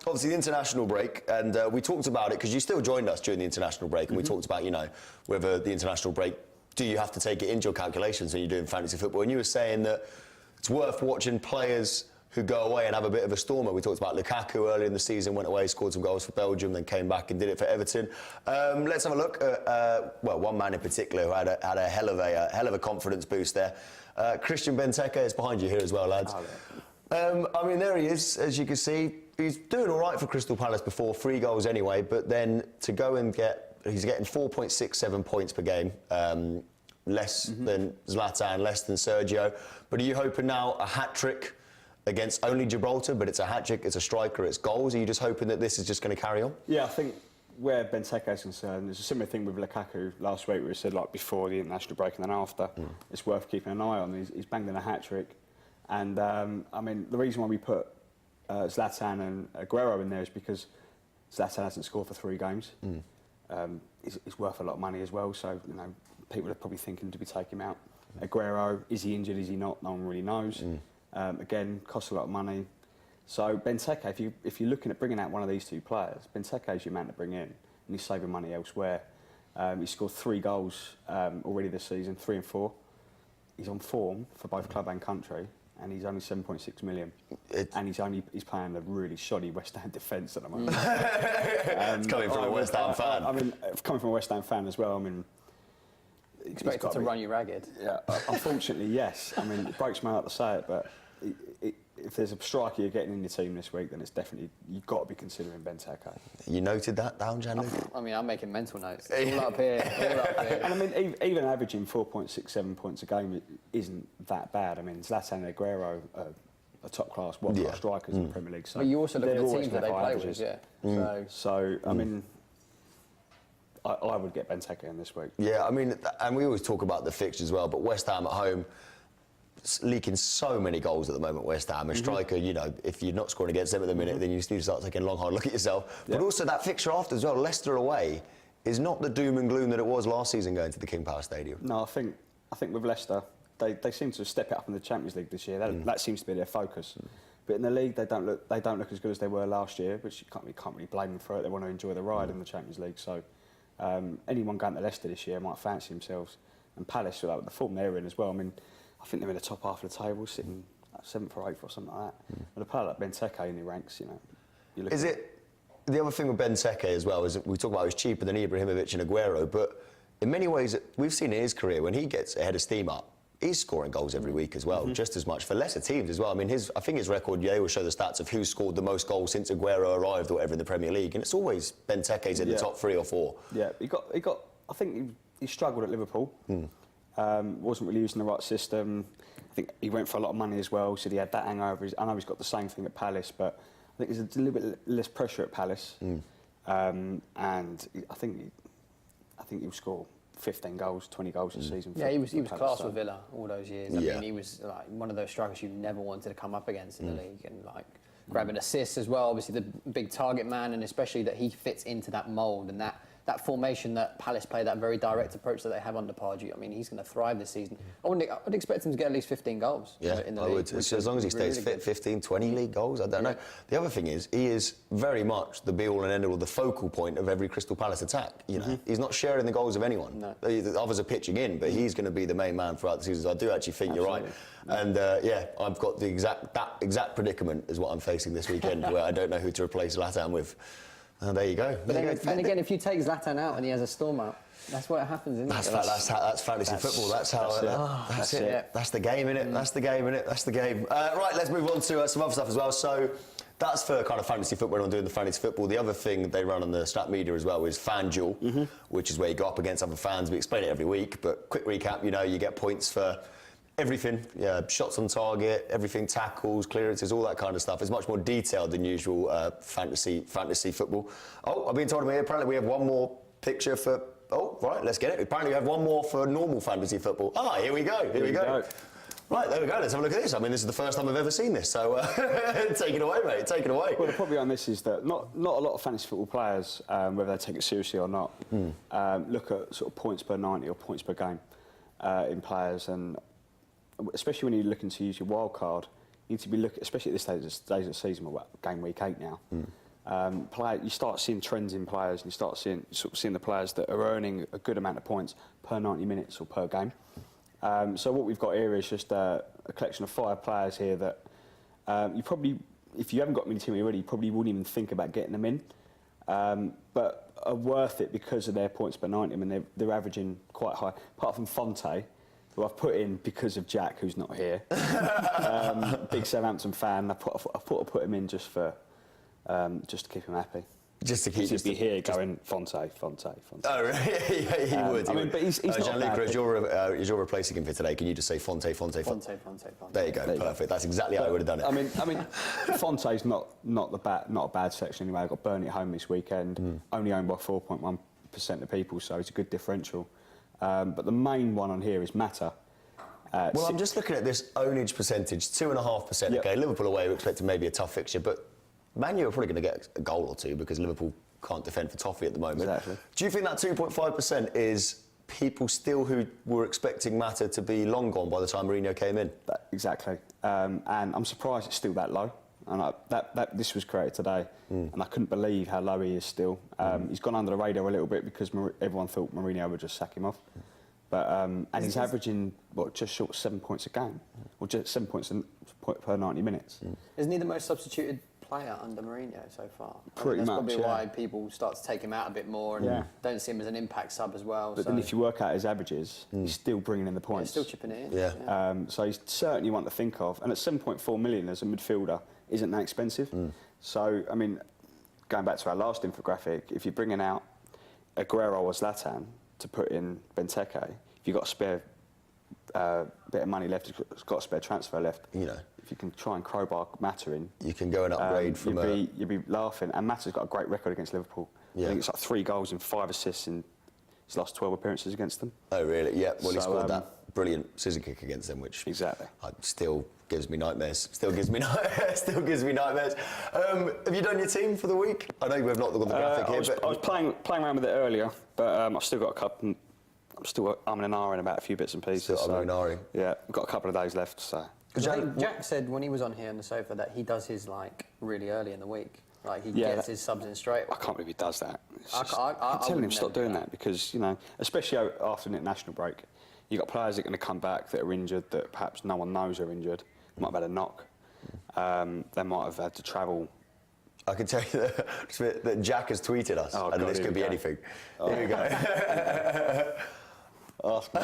obviously the international break, and we talked about it because you still joined us during the international break, and we talked about, you know, whether the international break, do you have to take it into your calculations when you're doing fantasy football? And you were saying that it's worth watching players who go away and have a bit of a stormer. We talked about Lukaku earlier in the season, went away, scored some goals for Belgium, then came back and did it for Everton. Let's have a look at, well, one man in particular who had a hell of a confidence boost there. Christian Benteke is behind you here as well, lads. I mean, there he is, as you can see. He's doing all right for Crystal Palace before, 3 goals anyway, but then to go and he's getting 4.67 points per game, less than Zlatan, less than Sergio. But are you hoping now a hat-trick against only Gibraltar, but it's a hat-trick, it's a striker, it's goals? Are you just hoping that this is just going to carry on? Yeah, I think where Benteke is concerned, there's a similar thing with Lukaku last week where he said, like, before the international break and then after, it's worth keeping an eye on. He's banged in a hat-trick. And, I mean, the reason why we put Zlatan and Aguero in there is because Zlatan hasn't scored for 3 games. He's worth a lot of money as well, so, you know, people are probably thinking to be taking him out. Aguero, is he injured, is he not? No one really knows. Again, costs a lot of money. So Benteke, if you're looking at bringing out one of these 2 players, Benteke is your man to bring in, and he's saving money elsewhere. He's scored 3 goals already this season, 3 and 4. He's on form for both club and country, and he's only 7.6 million. And he's playing a really shoddy West Ham defence at the moment. It's coming from a West Ham fan. I mean, coming from a West Ham fan as well, I mean... Expected to run you ragged. Yeah, unfortunately, yes. I mean, it breaks my heart to say it, but if there's a striker you're getting in your team this week, then it's definitely, you've got to be considering Benteke. You noted that down, Jan? I mean, I'm making mental notes. All up here, all up here. And I mean, even averaging 4.67 points a game isn't that bad. I mean, Zlatan and Aguero are top-class, world-class strikers in the Premier League. So but you also look at the teams that they play with, yeah. So, I mean... I would get Benteke in this week. Yeah, I mean, and we always talk about the fixtures as well, but West Ham at home, leaking so many goals at the moment, West Ham. A striker, you know, if you're not scoring against them at the minute, then you need to start taking a long, hard look at yourself. But also that fixture after as well, Leicester away, is not the doom and gloom that it was last season going to the King Power Stadium. No, I think with Leicester, they seem to step it up in the Champions League this year. That seems to be their focus. But in the league, they don't look as good as they were last year, which you can't really blame them for it. They want to enjoy the ride in the Champions League. So anyone going to Leicester this year might fancy themselves. And Palace, with the form they're in as well, I mean, I think they're in the top half of the table, sitting 7th or 8th or something like that. But a player like Benteke in the ranks, you know... Is it... The other thing with Benteke as well is that we talk about he's cheaper than Ibrahimovic and Aguero, but in many ways, we've seen in his career, when he gets a head of steam up, he's scoring goals every week as well, just as much for lesser teams as well. I mean, I think his record, they will show the stats of who scored the most goals since Aguero arrived or whatever in the Premier League, and it's always Benteke's in the top 3 or 4. Yeah, he got. I think he struggled at Liverpool. Wasn't really using the right system. I think he went for a lot of money as well, so he had that hangover. I know he's got the same thing at Palace, but I think there's a little bit less pressure at Palace, and I think he'll score 15 goals, 20 goals a season. Yeah, he was class with Villa all those years. I mean, he was like one of those strikers you never wanted to come up against in the league, and like grabbing assists as well. Obviously, the big target man, and especially that he fits into that mould and that formation that Palace play, that very direct approach that they have under Pardew. I mean, he's going to thrive this season. I'd expect him to get at least 15 goals in the league. As long as he stays fit, 15, 20 league goals, I don't know. The other thing is, he is very much the be-all and end-all, the focal point of every Crystal Palace attack. You know, he's not sharing the goals of anyone. No. The others are pitching in, but he's going to be the main man throughout the season. So I do actually think you're right. And yeah, I've got that exact predicament is what I'm facing this weekend, where I don't know who to replace Zlatan with. Oh, there you go. But then again, if you take Zlatan out and he has a storm out, that's what happens, isn't it? That's fantasy football. That's it. Yeah. That's the game, innit? That's the game, innit? That's the game. Right, let's move on to some other stuff as well. So that's for kind of fantasy football and doing the fantasy football. The other thing they run on the Stat Media as well is FanDuel, which is where you go up against other fans. We explain it every week, but quick recap, you know, you get points for everything, shots on target, everything, tackles, clearances, all that kind of stuff. It's much more detailed than usual fantasy football. Oh, I've been told here, apparently we have one more picture for... Oh, right, let's get it. Apparently we have one more for normal fantasy football. Ah, here we go, here we go. Right, there we go, let's have a look at this. I mean, this is the first time I've ever seen this, so take it away, mate, take it away. Well, the problem on this is that not a lot of fantasy football players, whether they take it seriously or not, look at sort of points per 90 or points per game in players, and especially when you're looking to use your wild card, you need to be looking, especially at this stage of the season, we're about game week 8 now. You start seeing trends in players, and you start seeing the players that are earning a good amount of points per 90 minutes or per game. So what we've got here is just a collection of 5 players here that you probably, if you haven't got them in your team already, you probably wouldn't even think about getting them in. But are worth it because of their points per 90. I mean, they're averaging quite high. Apart from Fonte, who I've put in because of Jack, who's not here. Big Southampton fan. I put him in just to keep him happy. Just to keep He'd be here going Fonte. Oh, really? Yeah, he would. I mean, but he's not Gianluca, bad. as you're replacing him for today, can you just say Fonte? Fonte. There you go. Perfect. That's exactly how I would have done it. I mean, Fonte's not a bad section anyway. I got Burnley at home this weekend. Only owned by 4.1% of people, so it's a good differential. But the main one on here is Mata. Well, I'm just looking at this ownage percentage, 2.5%. Yep. Okay, Liverpool away, we're expecting maybe a tough fixture, but Man U are probably going to get a goal or two because Liverpool can't defend for toffee at the moment. Exactly. Do you think that 2.5% is people still who were expecting Mata to be long gone by the time Mourinho came in? Exactly. And I'm surprised it's still that low. And this was created today, and I couldn't believe how low he is still. He's gone under the radar a little bit because everyone thought Mourinho would just sack him off. But and he's averaging just short of 7 points a game, or just 7 points per 90 minutes. Isn't he the most substituted player under Mourinho so far? Pretty that's much, probably yeah. why people start to take him out a bit more and don't see him as an impact sub as well. But then if you work out his averages, he's still bringing in the points. Still chipping it in. Yeah. So he's certainly one to think of. And at 7.4 million as a midfielder isn't that expensive. So, I mean, going back to our last infographic, if you're bringing out Aguero or Zlatan to put in Benteke, if you've got a spare bit of money left, it's got a spare transfer left, You know, if you can try and crowbar Mata in, you can go and upgrade from you'd be laughing. And Mata's got a great record against Liverpool. Yeah. I think it's like 3 goals and 5 assists in his last 12 appearances against them. Oh, really? Yeah. Well, he So, scored that brilliant scissor kick against them, which Exactly. Still gives me nightmares. Still gives me nightmares. Have you done your team for the week? I know we've not got the graphic here, but I was playing around with it earlier, but I've still got a couple. I'm still umming and ahhing about a few bits and pieces. Still umming and ahhing. Yeah, I've got a couple of days left. So. I think Jack said when he was on here on the sofa that he does his really early in the week. Like he gets his subs in straight. I can't believe he does that. I'm telling him stop doing that because especially after an international break, you've got players that are going to come back that are injured that perhaps no one knows are injured. Might have had a knock. They might have had to travel. I can tell you that Jack has tweeted us, and this could be anything. Here we go. Ask me.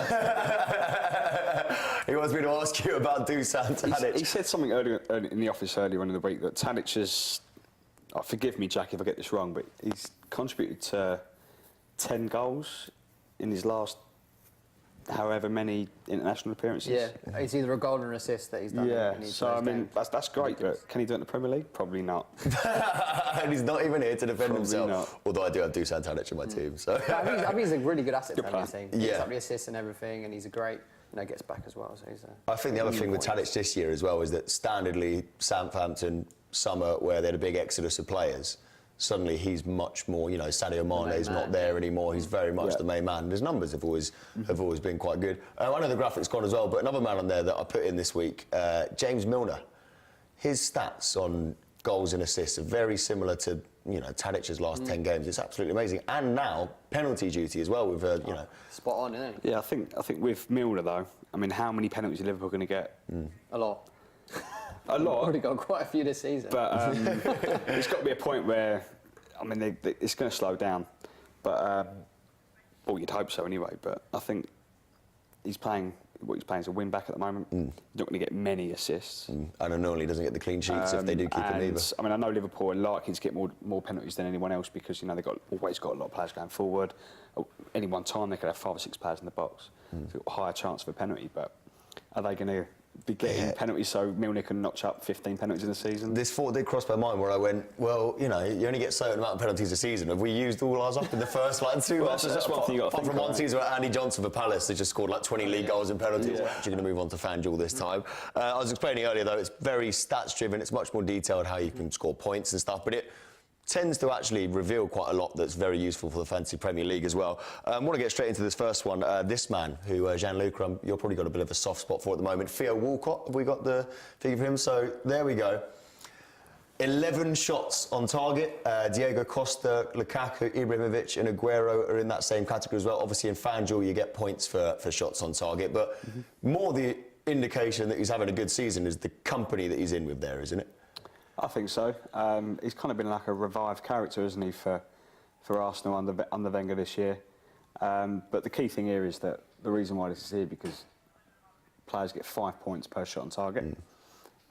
He wants me to ask you about Dusan Tadic. He said something earlier in the office earlier on in the week that Tadic has. Forgive me, Jack, if I get this wrong, but he's contributed to 10 goals in his last however many international appearances. Yeah, it's either a goal or an assist that he's done. Yeah, so I mean that's great, but can he do it in the Premier League? Probably not. And he's not even here to defend Probably himself. not. Although I do have Dusan Tadic in my team, so. I think he's a really good asset to have in the team. He Yeah. picks up the assists and everything, and he's a great. Gets back as well. So he's I think the other thing with Tadic this year as well is that standardly Southampton summer where they had a big exodus of players, suddenly he's much more. Sadio Mane's not there anymore. He's very much the main man. His numbers have always been quite good. I know the graphic's gone as well, but another man on there that I put in this week, James Milner. His stats on goals and assists are very similar to Tadic's last 10 games. It's absolutely amazing. And now penalty duty as well with spot on, isn't he? Yeah, I think with Milner though, I mean, how many penalties are Liverpool going to get? A lot. A lot. Already got quite a few this season. But there's got to be a point where, I mean, it's going to slow down. But well, you'd hope so anyway. But I think what he's playing is a win back at the moment. He's not going to get many assists. And I know he doesn't get the clean sheets if they do keep him either. I mean, I know Liverpool are likely to get more penalties than anyone else because they've always got a lot of players going forward. At any one time they could have 5 or 6 players in the box. So they've got a higher chance of a penalty. But are they going to be getting penalties so Milner can notch up 15 penalties in a season? This thought did cross my mind where I went, well, you only get a certain amount of penalties a season. Have we used all ours up in the first 2 months? That's one thing you got to think from one about. season where Andy Johnson for Palace, they just scored 20 league goals in penalties. We're actually going to move on to FanDuel this time. I was explaining earlier, though, it's very stats-driven. It's much more detailed how you can score points and stuff, but it tends to actually reveal quite a lot that's very useful for the Fantasy Premier League as well. I want to get straight into this first one. This man, who Gianluca, you've probably got a bit of a soft spot for at the moment, Theo Walcott. Have we got the figure for him? So there we go. 11 shots on target. Diego Costa, Lukaku, Ibrahimovic and Aguero are in that same category as well. Obviously in FanDuel you get points for shots on target, but more the indication that he's having a good season is the company that he's in with there, isn't it? I think so. He's kind of been like a revived character, isn't he, for Arsenal under Wenger this year. But the key thing here is that the reason why this is here because players get 5 points per shot on target,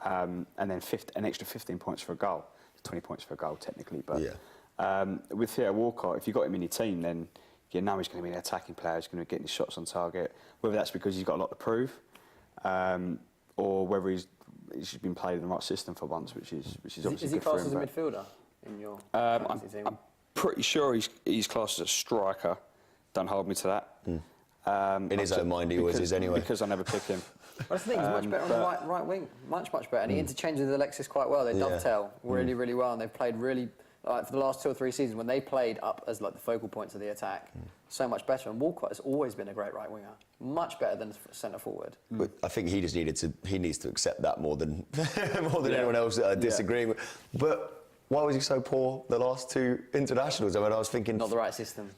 and then an extra 15 points for a goal. 20 points for a goal technically, but with Theo Walcott, if you've got him in your team, then you know he's going to be an attacking player. He's going to be getting his shots on target. Whether that's because he's got a lot to prove, or whether he's been played in the right system for once, which is obviously Is he good for classed him. as a midfielder in your I'm fantasy team? pretty sure he's classed as a striker. Don't hold me to that. In his own mind, he always is anyway. Because I never pick him. Well, that's the thing, he's much better on the right wing. Much better. And he interchanges with Alexis quite well. They dovetail really well. And they've played really, like, for the last 2 or 3 seasons, when they played up as like the focal points of the attack, so much better. And Walcott has always been a great right winger. Much better than centre forward. But I think he just needs to accept that more than anyone else disagreeing with. But why was he so poor the last 2 internationals? I mean, I was thinking... Not the right system.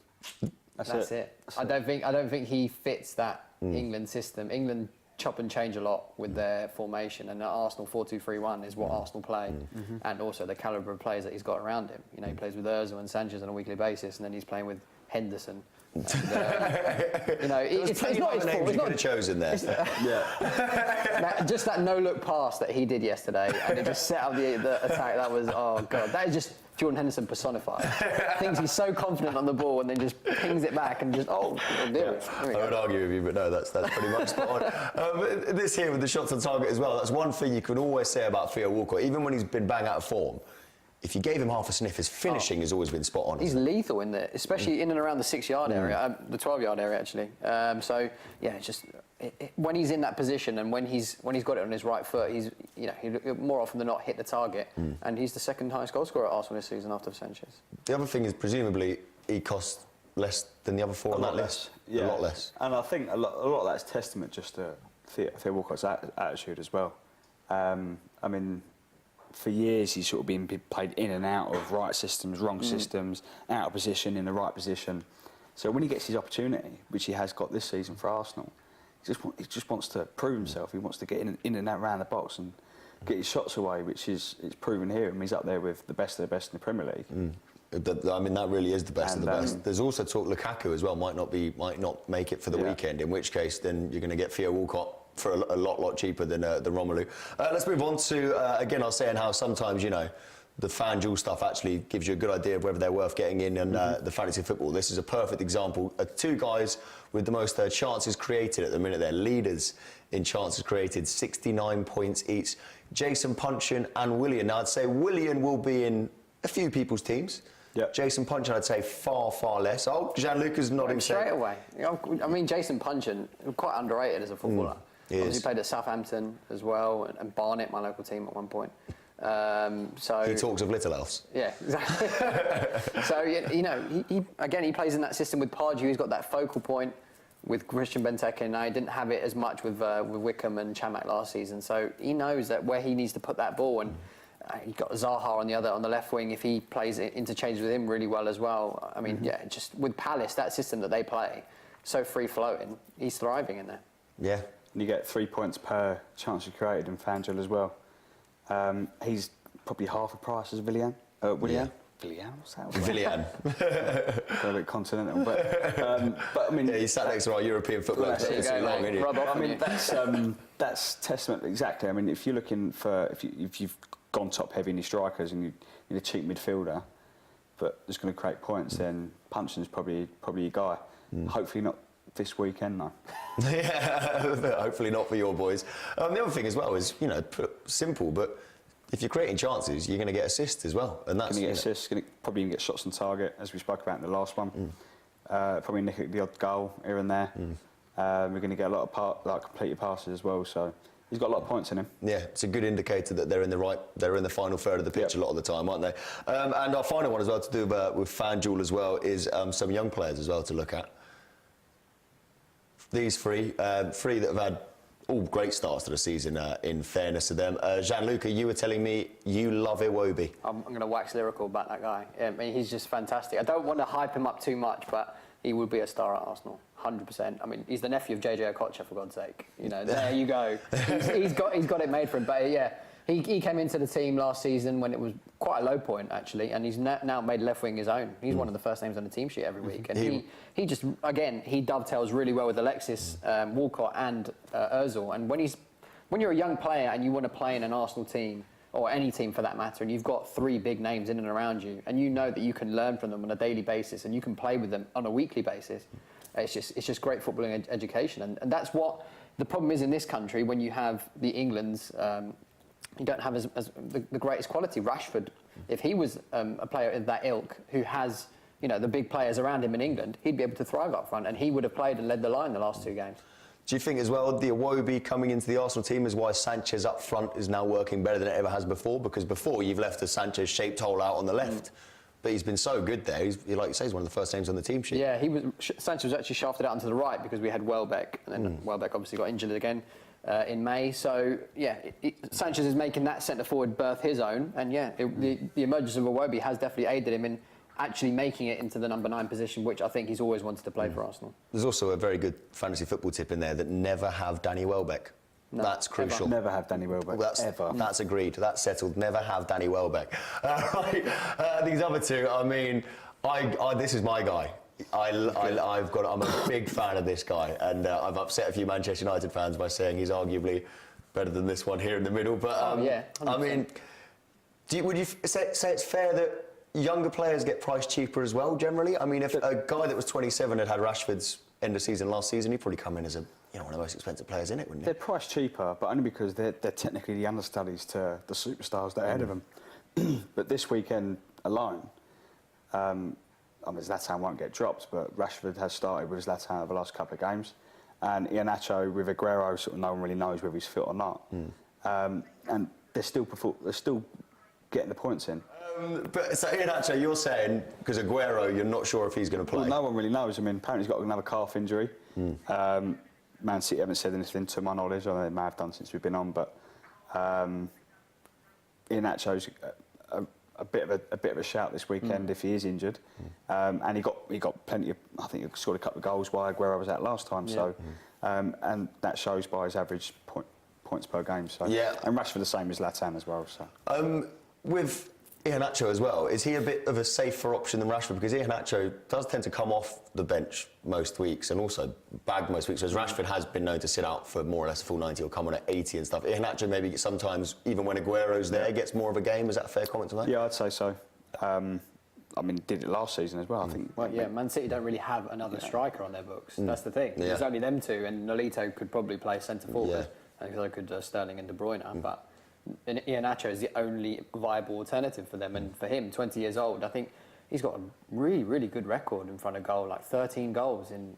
That's it. That's I don't think he fits that England system. England chop and change a lot with their formation, and Arsenal 4-2-3-1 is what Arsenal play, and also the calibre of players that he's got around him. You know, he plays with Ozil and Sanchez on a weekly basis, and then he's playing with Henderson. And, you know, it's not his fault. He could have chosen there. Just that no-look pass that he did yesterday, and it just set up the attack. That was, oh god, that is just Jordan Henderson personified. Thinks he's so confident on the ball, and then just pings it back and just I would argue with you, but no, that's pretty much spot on. This here with the shots on target as well. That's one thing you can always say about Theo Walcott, even when he's been bang out of form. If you gave him half a sniff, his finishing has always been spot on. He's lethal in there, especially in and around the 6-yard area, the 12-yard area actually. So yeah, it's just when he's in that position and when he's got it on his right foot, he more often than not hit the target, and he's the second highest goal scorer at Arsenal this season after Sanchez. The other thing is presumably he costs less than the other 4 on that list. Yeah. A lot less. And I think a lot of that is testament just to Theo Walcott's attitude as well. I mean, for years he's sort of been played in and out of right systems, wrong systems, out of position, in the right position. So when he gets his opportunity, which he has got this season for Arsenal, he just wants to prove himself. He wants to get in and out around the box and get his shots away, which is proven here. I mean, he's up there with the best of the best in the Premier League. I mean, that really is the best of the best. There's also talk Lukaku as well might not make it for the weekend, in which case then you're going to get Theo Walcott for a lot cheaper than Romelu. Let's move on to, again, I was saying how sometimes, you know, the FanDuel stuff actually gives you a good idea of whether they're worth getting in and the fantasy football. This is a perfect example. 2 guys with the most chances created at the minute. They're leaders in chances created, 69 points each. Jason Punchin and Willian. Now, I'd say Willian will be in a few people's teams. Yep. Jason Punchin, I'd say far less. Oh, Gianluca's nodding straight away. I mean, Jason Punchin, quite underrated as a footballer. He played at Southampton as well, and Barnet, my local team, at one point. So he talks of little else. Yeah, exactly. So you know, he plays in that system with Pardew. He's got that focal point with Christian Benteke, and I didn't have it as much with Wickham and Chamakh last season. So he knows that where he needs to put that ball, and he's got Zaha on the left wing. If he plays interchange with him really well as well, I mean, just with Palace, that system that they play, so free floating, he's thriving in there. Yeah. And you get 3 points per chance you created in FanDuel as well. He's probably half the price as Willian. Willian? What's that? Willian. Got a bit continental, but I mean... Yeah, he sat next to our European football expert too long, isn't he? I mean, that's testament, exactly. I mean, if you're looking for... If you've gone top-heavy in your strikers and you're a cheap midfielder, but is going to create points, then Punchin's probably your guy. Hopefully not this weekend, though. Yeah, hopefully not for your boys. The other thing as well is, you know, simple, but if you're creating chances, you're going to get assists as well, and that's going to get assists. Probably going to get shots on target, as we spoke about in the last one. Probably nick the odd goal here and there. We're going to get a lot of completed passes as well. So He's got a lot of points in him. Yeah, it's a good indicator that they're in the final third of the pitch a lot of the time, aren't they? And our final one as well to do with FanDuel as well is some young players as well to look at. These three that have had all great starts to the season, in fairness to them. Gianluca, you were telling me you love Iwobi. I'm going to wax lyrical about that guy. I mean, he's just fantastic. I don't want to hype him up too much, but he would be a star at Arsenal, 100%. I mean, he's the nephew of JJ Okocha, for God's sake. You know, there you go. He's got it made for him. But yeah, he came into the team last season when it was quite a low point, actually, and he's now made left wing his own. He's one of the first names on the team sheet every week. And he just, again, he dovetails really well with Alexis, Walcott and Ozil. And when you're a young player and you want to play in an Arsenal team, or any team for that matter, and you've got three big names in and around you, and you know that you can learn from them on a daily basis and you can play with them on a weekly basis, it's just great footballing education. And that's what the problem is in this country when you have the Englands. You don't have as the greatest quality. Rashford, if he was a player of that ilk who has, you know, the big players around him in England, he'd be able to thrive up front, and he would have played and led the line the last two games. Do you think as well the Iwobi coming into the Arsenal team is why Sanchez up front is now working better than it ever has before? Because before you've left the Sanchez-shaped hole out on the left, but he's been so good there. He's, like you say, he's one of the first names on the team sheet. Yeah, Sanchez was actually shafted out onto the right because we had Welbeck, and then Welbeck obviously got injured again in May. So yeah, Sanchez is making that centre forward berth his own, and yeah, the emergence of Iwobi has definitely aided him in actually making it into the number 9 position, which I think he's always wanted to play for Arsenal. There's also a very good fantasy football tip in there that never have Danny Welbeck. No, that's crucial. Ever. Never have Danny Welbeck. Ever. That's agreed. That's settled. Never have Danny Welbeck. Right. These other two, I mean, this is my guy. I'm a big fan of this guy, and I've upset a few Manchester United fans by saying he's arguably better than this one here in the middle. But yeah, 100%. I mean, would you say it's fair that younger players get priced cheaper as well, generally? I mean, if a guy that was 27 had Rashford's end of season last season, he'd probably come in as one of the most expensive players in it, wouldn't he? They're priced cheaper, but only because they're technically the understudies to the superstars that are ahead of them. But this weekend alone, I mean, Zlatan won't get dropped, but Rashford has started with Zlatan over the last couple of games. And Iheanacho with Aguero, sort of no one really knows whether he's fit or not. And they're still getting the points in. But so Iheanacho, you're saying, because Aguero, you're not sure if he's going to play? Well, no one really knows. I mean, apparently he's got another calf injury. Man City haven't said anything to my knowledge, although they may have done since we've been on, but Iheanacho's a bit of a shout this weekend if he is injured. And he got plenty of, I think he scored a couple of goals while Aguero was out last time. Yeah. So and that shows by his average points per game. So yeah. And Rashford the same as Zlatan as well. So with Iheanacho as well, is he a bit of a safer option than Rashford? Because Iheanacho does tend to come off the bench most weeks and also bag most weeks, whereas Rashford has been known to sit out for more or less a full 90 or come on at 80 and stuff. Iheanacho maybe sometimes, even when Aguero's there, gets more of a game. Is that a fair comment to make? Yeah, I'd say so. I mean, did it last season as well, I think. Well, yeah, Man City don't really have another striker on their books. That's the thing. There's only them two, and Nolito could probably play centre forward. And so could Sterling and De Bruyne, but Iheanacho is the only viable alternative for them, and for him, 20 years old, I think he's got a really, really good record in front of goal, like 13 goals in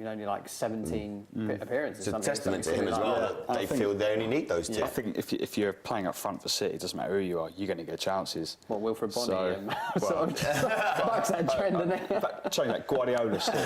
only like 17 appearances. It's a testament to him as well that they feel they only need those two. I think if you're playing up front for City, it doesn't matter who you are, you're going to get chances. Well, Wilfred Bonny bucks that trend, doesn't it? Showing that Guardiola still.